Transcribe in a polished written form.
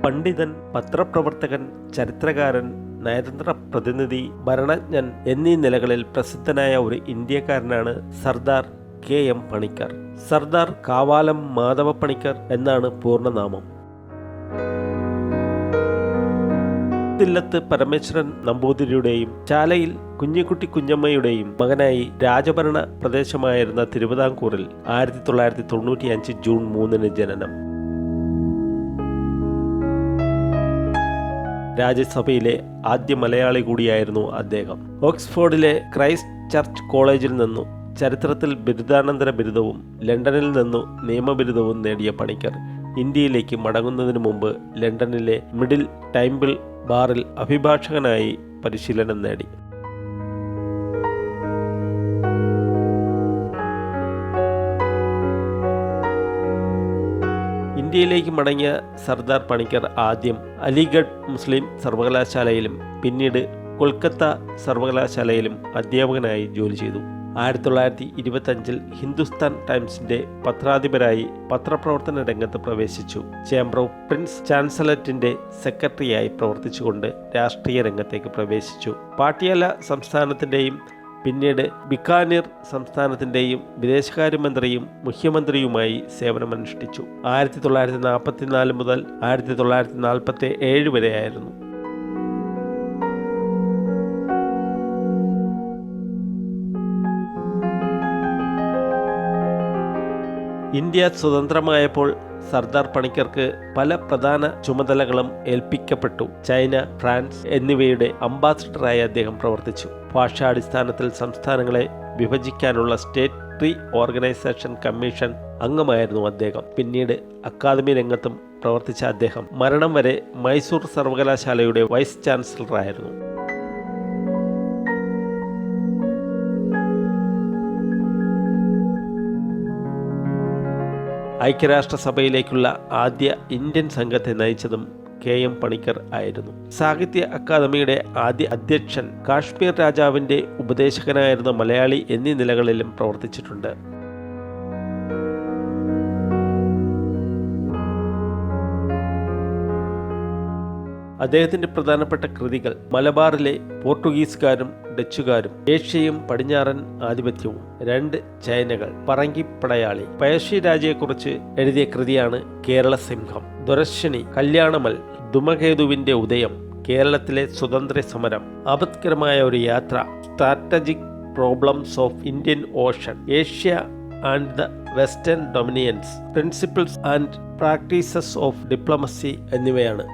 പണ്ഡിതൻ, പത്രപ്രവർത്തകൻ, ചരിത്രകാരൻ, നയതന്ത്ര പ്രതിനിധി, ഭരണജ്ഞൻ എന്നീ നിലകളിൽ പ്രസിദ്ധനായ ഒരു ഇന്ത്യക്കാരനാണ് സർദാർ KM പണിക്കർ. സർദാർ കാവാലം മാധവ പണിക്കർ എന്നാണ് പൂർണ്ണനാമം. തില്ലത്ത് പരമേശ്വരൻ നമ്പൂതിരിയുടെയും ചാലയിൽ കുഞ്ഞിക്കുട്ടി കുഞ്ഞമ്മയുടെയും മകനായി രാജഭരണ പ്രദേശമായിരുന്ന തിരുവിതാംകൂറിൽ 1995 ജൂൺ 3 ജനനം. രാജ്യസഭയിലെ ആദ്യ മലയാളി കൂടിയായിരുന്നു അദ്ദേഹം. ഓക്സ്ഫോർഡിലെ ക്രൈസ്റ്റ് ചർച്ച് കോളേജിൽ നിന്നു ചരിത്രത്തിൽ ബിരുദാനന്തര ബിരുദവും ലണ്ടനിൽ നിന്നു നിയമബിരുദവും നേടിയ പണിക്കർ ഇന്ത്യയിലേക്ക് മടങ്ങുന്നതിന് മുമ്പ് ലണ്ടനിലെ മിഡിൽ ടൈംബിൾ ബാറിൽ അഭിഭാഷകനായി പരിശീലനം നേടി. ഇന്ത്യയിലേക്ക് മടങ്ങിയ സർദാർ പണിക്കർ ആദ്യം അലിഗഡ് മുസ്ലിം സർവകലാശാലയിലും പിന്നീട് കൊൽക്കത്ത സർവകലാശാലയിലും അധ്യാപകനായി ജോലി ചെയ്തു. 1925 ഹിന്ദുസ്ഥാൻ ടൈംസിന്റെ പത്രാധിപരായി പത്രപ്രവർത്തന രംഗത്ത് പ്രവേശിച്ചു. ചേംബർ ഓഫ് പ്രിൻസ് ചാൻസലറ്റിന്റെ സെക്രട്ടറിയായി പ്രവർത്തിച്ചുകൊണ്ട് രാഷ്ട്രീയ രംഗത്തേക്ക് പ്രവേശിച്ചു. പാട്യാല സംസ്ഥാനത്തിന്റെയും പിന്നീട് ബിക്കാനീർ സംസ്ഥാനത്തിന്റെയും വിദേശകാര്യമന്ത്രിയും മുഖ്യമന്ത്രിയുമായി സേവനമനുഷ്ഠിച്ചു. 1944 മുതൽ 1947 വരെയായിരുന്നു. ഇന്ത്യ സ്വതന്ത്രമായപ്പോൾ സർദാർ പണിക്കർക്ക് പല പ്രധാന ചുമതലകളും ഏൽപ്പിക്കപ്പെട്ടു. ചൈന, ഫ്രാൻസ് എന്നിവയുടെ അംബാസഡറായി അദ്ദേഹം പ്രവർത്തിച്ചു. ഭാഷാടിസ്ഥാനത്തിൽ സംസ്ഥാനങ്ങളെ വിഭജിക്കാനുള്ള സ്റ്റേറ്റ് റീ ഓർഗനൈസേഷൻ കമ്മീഷൻ അംഗമായിരുന്നു അദ്ദേഹം. പിന്നീട് അക്കാദമി രംഗത്തും പ്രവർത്തിച്ച അദ്ദേഹം മരണം വരെ മൈസൂർ സർവകലാശാലയുടെ വൈസ് ചാൻസലറായിരുന്നു. ഐക്യരാഷ്ട്രസഭയിലേക്കുള്ള ആദ്യ ഇന്ത്യൻ സംഘത്തെ നയിച്ചതും KM പണിക്കർ ആയിരുന്നു. സാഹിത്യ അക്കാദമിയുടെ ആദ്യ അധ്യക്ഷൻ, കാശ്മീർ രാജാവിൻ്റെ ഉപദേശകനായിരുന്ന മലയാളി എന്നീ നിലകളിലും പ്രവർത്തിച്ചിട്ടുണ്ട്. അദ്ദേഹത്തിൻ്റെ പ്രധാനപ്പെട്ട കൃതികൾ മലബാറിലെ പോർട്ടുഗീസുകാരും ഡച്ചുകാരും, ഏഷ്യയും പടിഞ്ഞാറൻ ആധിപത്യവും, 2 ചൈനകൾ, പറങ്കിപ്പടയാളി, പഴശ്ശിരാജയെക്കുറിച്ച് എഴുതിയ കൃതിയാണ് കേരള സിംഹം, ദുരശ്ശിനി, കല്യാണമൽ, ധൂമകേതുവിൻ്റെ ഉദയം, കേരളത്തിലെ സ്വാതന്ത്ര്യ സമരം, ആപത്കരമായ ഒരു യാത്ര, strategic problems of Indian Ocean, Asia and the Western dominions, principles and practices of diplomacy എന്നിവയാണ്.